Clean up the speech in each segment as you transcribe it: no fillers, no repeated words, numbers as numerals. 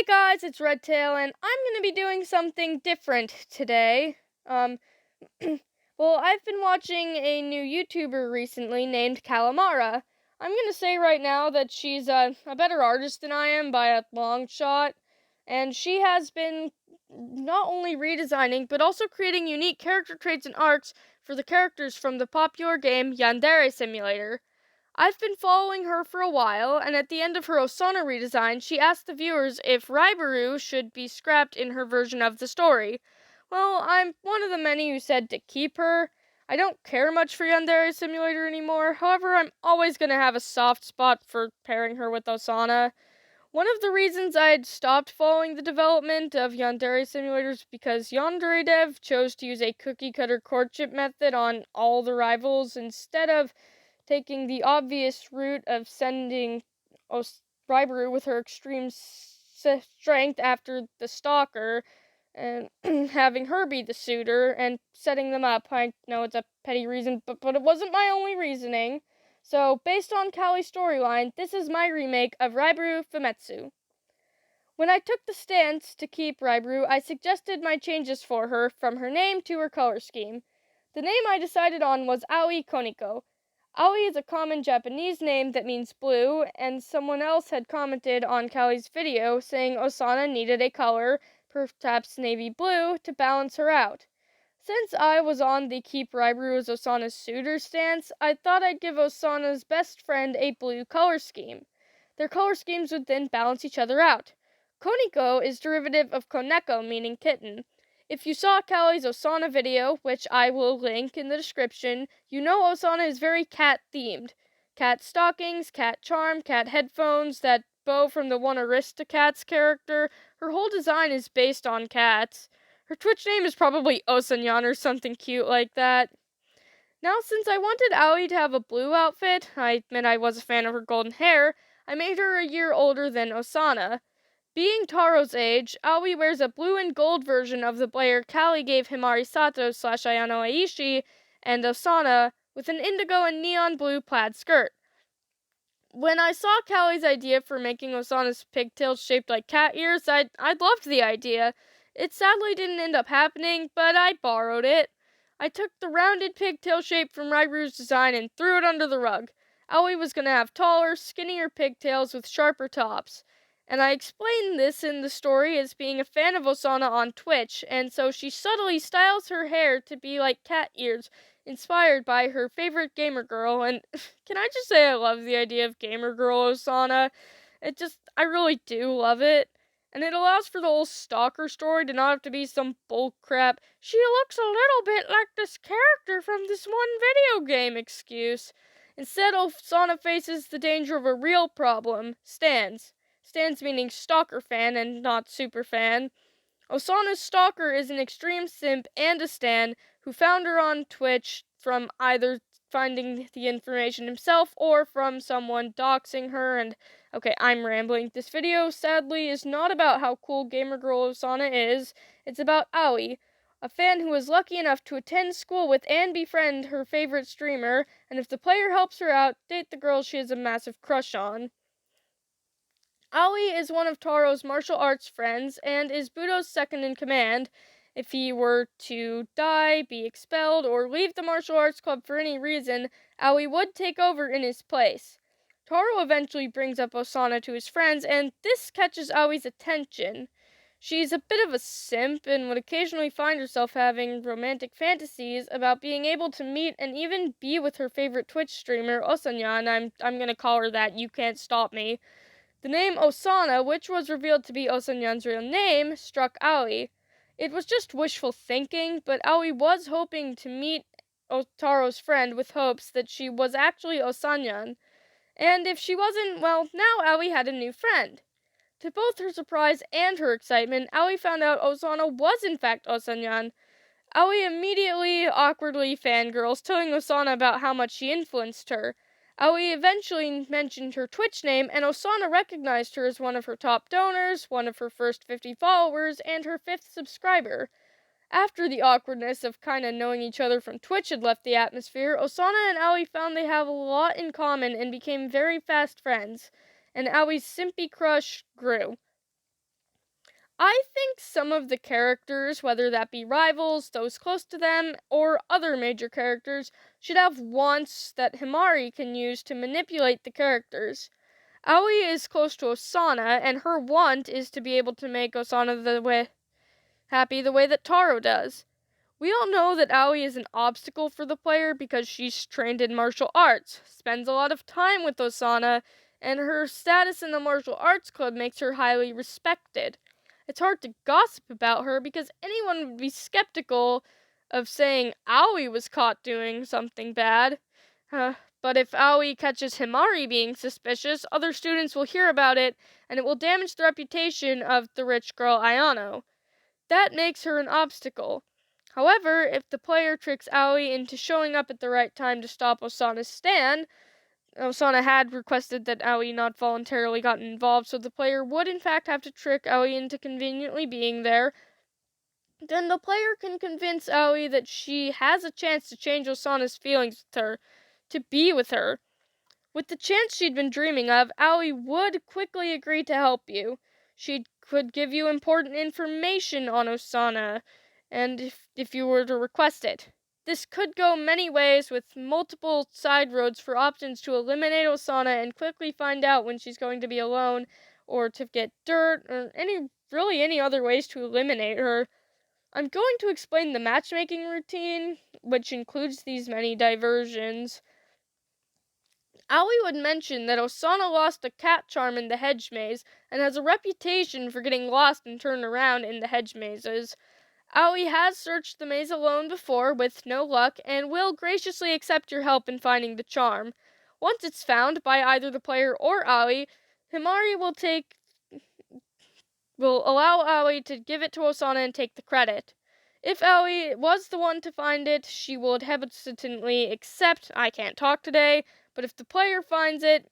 Hey guys, it's Redtail, and I'm gonna be doing something different today. Well, I've been watching a new YouTuber recently named Callimara. I'm gonna say right now that she's a better artist than I am by a long shot, and she has been not only redesigning, but also creating unique character traits and arcs for the characters from the popular game Yandere Simulator. I've been following her for a while, and at the end of her Osana redesign, she asked the viewers if Raibaru should be scrapped in her version of the story. Well, I'm one of the many who said to keep her. I don't care much for Yandere Simulator anymore, however, I'm always going to have a soft spot for pairing her with Osana. One of the reasons I had stopped following the development of Yandere Simulators because YandereDev chose to use a cookie-cutter courtship method on all the rivals instead of taking the obvious route of sending Raibaru with her extreme strength after the stalker and having her be the suitor and setting them up. I know it's a petty reason, but it wasn't my only reasoning. So, based on Calli's storyline, this is my remake of Raibaru Fumetsu. When I took the stance to keep Raibaru, I suggested my changes for her from her name to her color scheme. The name I decided on was Aoi Koniko. Aoi is a common Japanese name that means blue, and someone else had commented on Calli's video saying Osana needed a color, perhaps navy blue, to balance her out. Since I was on the keep Raibaru as Osana's suitor stance, I thought I'd give Osana's best friend a blue color scheme. Their color schemes would then balance each other out. Koniko is derivative of Koneko, meaning kitten. If you saw Calli's Osana video, which I will link in the description, you know Osana is very cat-themed. Cat stockings, cat charm, cat headphones, that bow from the one Aristocats character. Her whole design is based on cats. Her Twitch name is probably Osana or something cute like that. Now, since I wanted Aoi to have a blue outfit, I admit I was a fan of her golden hair, I made her a year older than Osana. Being Taro's age, Aoi wears a blue and gold version of the blazer Calli gave Himari Sato / Ayano Aishi, and Osana with an indigo and neon blue plaid skirt. When I saw Calli's idea for making Osana's pigtails shaped like cat ears, I loved the idea. It sadly didn't end up happening, but I borrowed it. I took the rounded pigtail shape from Raibaru's design and threw it under the rug. Aoi was going to have taller, skinnier pigtails with sharper tops. And I explained this in the story as being a fan of Osana on Twitch, and so she subtly styles her hair to be like cat ears, inspired by her favorite gamer girl, and can I just say I love the idea of gamer girl Osana? I really do love it. And it allows for the whole stalker story to not have to be some bullcrap, she looks a little bit like this character from this one video game excuse. Instead, Osana faces the danger of a real problem, stans. Stans meaning stalker fan and not super fan. Osana's stalker is an extreme simp and a stan who found her on Twitch from either finding the information himself or from someone doxing her and... Okay, I'm rambling. This video, sadly, is not about how cool gamer girl Osana is. It's about Aoi, a fan who was lucky enough to attend school with and befriend her favorite streamer, and if the player helps her out, date the girl she has a massive crush on. Aoi is one of Taro's martial arts friends and is Budo's second in command. If he were to die, be expelled, or leave the martial arts club for any reason, Aoi would take over in his place. Taro eventually brings up Osana to his friends, and this catches Aoi's attention. She's a bit of a simp and would occasionally find herself having romantic fantasies about being able to meet and even be with her favorite Twitch streamer, Osana, and I'm gonna call her that, you can't stop me. The name Osana, which was revealed to be Osana's real name, struck Aoi. It was just wishful thinking, but Aoi was hoping to meet Otaro's friend with hopes that she was actually Osana. And if she wasn't, well, now Aoi had a new friend. To both her surprise and her excitement, Aoi found out Osana was in fact Osana. Aoi immediately, awkwardly fangirls, telling Osana about how much she influenced her. Aoi eventually mentioned her Twitch name, and Osana recognized her as one of her top donors, one of her first 50 followers, and her 5th subscriber. After the awkwardness of kinda knowing each other from Twitch had left the atmosphere, Osana and Aoi found they have a lot in common and became very fast friends, and Aoi's simpy crush grew. some of the characters, whether that be rivals, those close to them, or other major characters, should have wants that Himari can use to manipulate the characters. Aoi is close to Osana, and her want is to be able to make Osana happy the way that Taro does. We all know that Aoi is an obstacle for the player because she's trained in martial arts, spends a lot of time with Osana, and her status in the martial arts club makes her highly respected. It's hard to gossip about her because anyone would be skeptical of saying Aoi was caught doing something bad. But if Aoi catches Himari being suspicious, other students will hear about it, and it will damage the reputation of the rich girl Ayano. That makes her an obstacle. However, if the player tricks Aoi into showing up at the right time to stop Osana's stand, Osana had requested that Aoi not voluntarily gotten involved, so the player would in fact have to trick Aoi into conveniently being there. Then the player can convince Aoi that she has a chance to change Osana's feelings with her, to be with her. With the chance she'd been dreaming of, Aoi would quickly agree to help you. She could give you important information on Osana, and if you were to request it. This could go many ways, with multiple side roads for options to eliminate Osana and quickly find out when she's going to be alone, or to get dirt, or any other ways to eliminate her. I'm going to explain the matchmaking routine, which includes these many diversions. Aoi would mention that Osana lost a cat charm in the hedge maze, and has a reputation for getting lost and turned around in the hedge mazes. Aoi has searched the maze alone before, with no luck, and will graciously accept your help in finding the charm. Once it's found by either the player or Aoi, Himari will allow Aoi to give it to Osana and take the credit. If Aoi was the one to find it, she would hesitantly accept, "I can't talk today," but if the player finds it,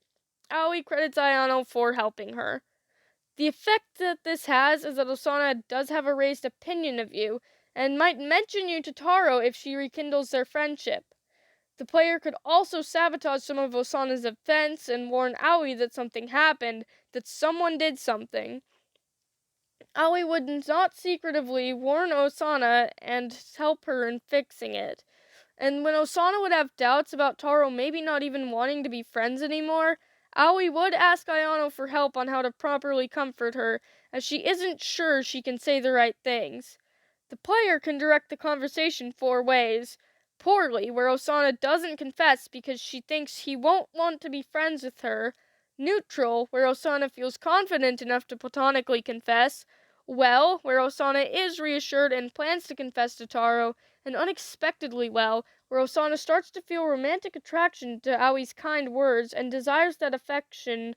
Aoi credits Ayano for helping her. The effect that this has is that Osana does have a raised opinion of you, and might mention you to Taro if she rekindles their friendship. The player could also sabotage some of Osana's events and warn Aoi that something happened, that someone did something. Aoi would not secretively warn Osana and help her in fixing it. And when Osana would have doubts about Taro maybe not even wanting to be friends anymore, Aoi would ask Ayano for help on how to properly comfort her, as she isn't sure she can say the right things. The player can direct the conversation 4 ways. Poorly, where Osana doesn't confess because she thinks he won't want to be friends with her. Neutral, where Osana feels confident enough to platonically confess. Well, where Osana is reassured and plans to confess to Taro. And unexpectedly well, where Osana starts to feel romantic attraction to Aoi's kind words and desires that affection.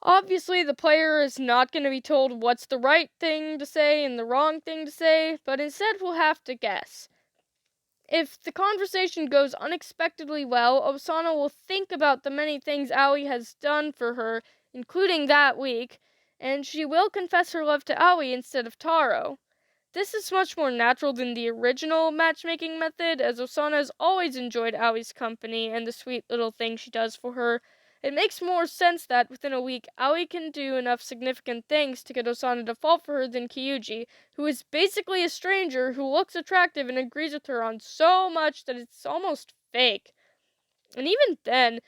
Obviously, the player is not going to be told what's the right thing to say and the wrong thing to say, but instead will have to guess. If the conversation goes unexpectedly well, Osana will think about the many things Aoi has done for her, including that week, and she will confess her love to Aoi instead of Taro. This is much more natural than the original matchmaking method, as Osana has always enjoyed Aoi's company and the sweet little things she does for her. It makes more sense that, within a week, Aoi can do enough significant things to get Osana to fall for her than Kyuji, who is basically a stranger who looks attractive and agrees with her on so much that it's almost fake. And even then,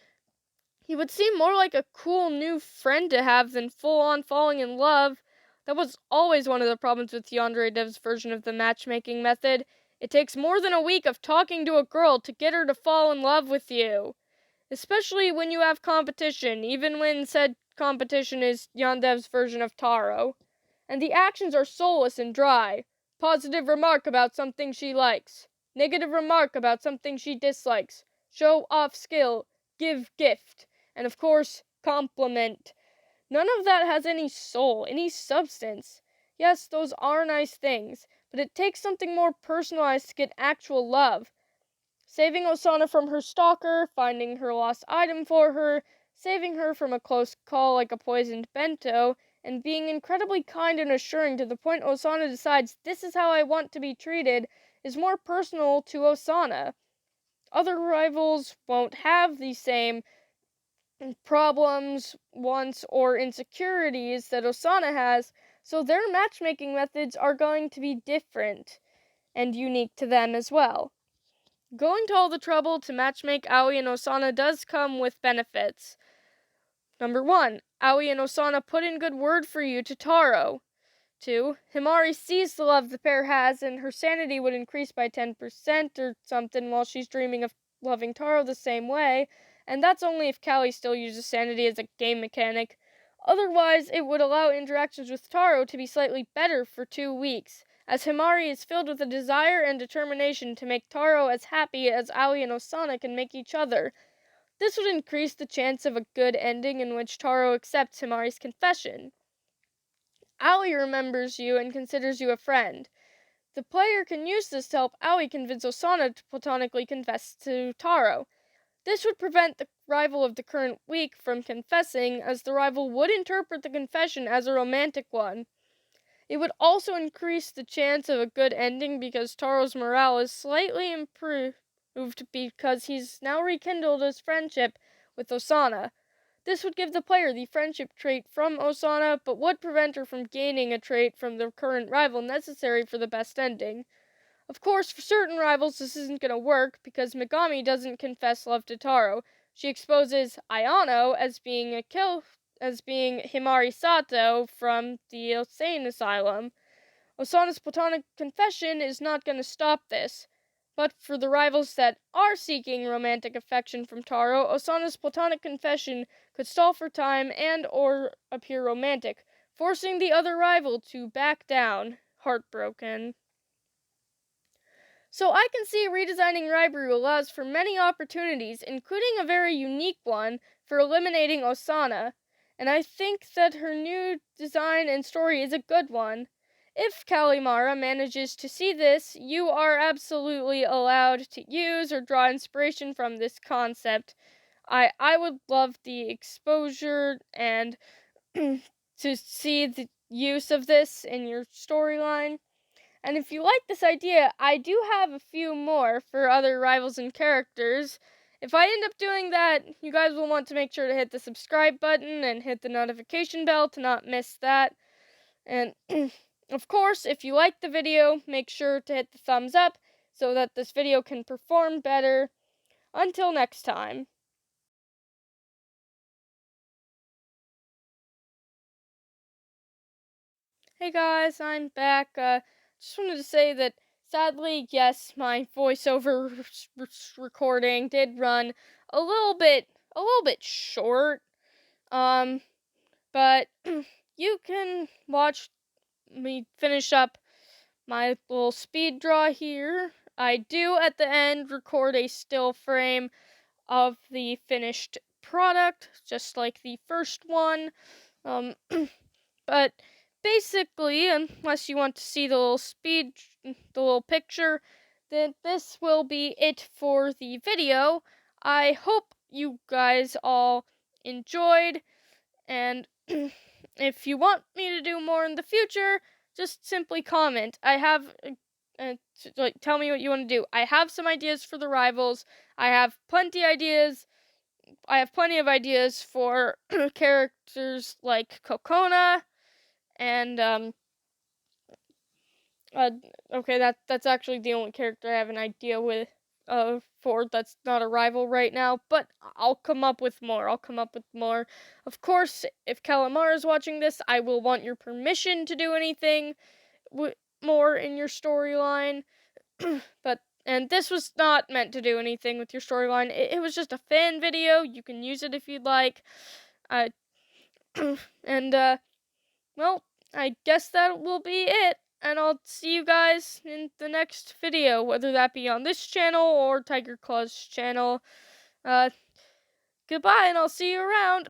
he would seem more like a cool new friend to have than full-on falling in love. That was always one of the problems with YandereDev's version of the matchmaking method. It takes more than a week of talking to a girl to get her to fall in love with you. Especially when you have competition, even when said competition is YandereDev's version of Taro. And the actions are soulless and dry. Positive remark about something she likes. Negative remark about something she dislikes. Show off skill. Give gift. And of course, compliment. None of that has any soul, any substance. Yes, those are nice things, but it takes something more personalized to get actual love. Saving Osana from her stalker, finding her lost item for her, saving her from a close call like a poisoned bento, and being incredibly kind and assuring to the point Osana decides this is how I want to be treated, is more personal to Osana. Other rivals won't have the same problems, wants, or insecurities that Osana has, so their matchmaking methods are going to be different and unique to them as well. Going to all the trouble to matchmake Aoi and Osana does come with benefits. Number 1, Aoi and Osana put in good word for you to Taro. 2, Himari sees the love the pair has, and her sanity would increase by 10% or something while she's dreaming of loving Taro the same way, and that's only if Calli still uses sanity as a game mechanic. Otherwise, it would allow interactions with Taro to be slightly better for 2 weeks, as Himari is filled with a desire and determination to make Taro as happy as Aoi and Osana can make each other. This would increase the chance of a good ending in which Taro accepts Himari's confession. Aoi remembers you and considers you a friend. The player can use this to help Aoi convince Osana to platonically confess to Taro. This would prevent the rival of the current week from confessing, as the rival would interpret the confession as a romantic one. It would also increase the chance of a good ending because Taro's morale is slightly improved because he's now rekindled his friendship with Osana. This would give the player the friendship trait from Osana, but would prevent her from gaining a trait from the current rival necessary for the best ending. Of course, for certain rivals this isn't going to work, because Megami doesn't confess love to Taro. She exposes Ayano as being Himari Sato from the insane asylum. Osana's platonic confession is not going to stop this. But for the rivals that are seeking romantic affection from Taro, Osana's platonic confession could stall for time and or appear romantic, forcing the other rival to back down, heartbroken. So I can see redesigning Raibaru allows for many opportunities, including a very unique one for eliminating Osana, and I think that her new design and story is a good one. If Callimara manages to see this, you are absolutely allowed to use or draw inspiration from this concept. I would love the exposure and to see the use of this in your storyline. And if you like this idea, I do have a few more for other rivals and characters. If I end up doing that, you guys will want to make sure to hit the subscribe button and hit the notification bell to not miss that. And of course, if you like the video, make sure to hit the thumbs up so that this video can perform better. Until next time. Hey guys, I'm back. Just wanted to say that sadly, yes, my voiceover recording did run a little bit short. But you can watch me finish up my little speed draw here. I do at the end record a still frame of the finished product, just like the first one. But basically, unless you want to see the little picture, then this will be it for the video. I hope you guys all enjoyed, and if you want me to do more in the future, just simply comment. Tell me what you want to do. I have some ideas for the rivals. I have plenty of ideas for characters like Kokona, and okay, that's actually the only character I have an idea with for that's not a rival right now, but I'll come up with more. Of course, if Callimara is watching this, I will want your permission to do anything more in your storyline. And this was not meant to do anything with your storyline. It was just a fan video. You can use it if you'd like. Well, I guess that will be it. And I'll see you guys in the next video, whether that be on this channel or Tiger Claw's channel. Goodbye, and I'll see you around.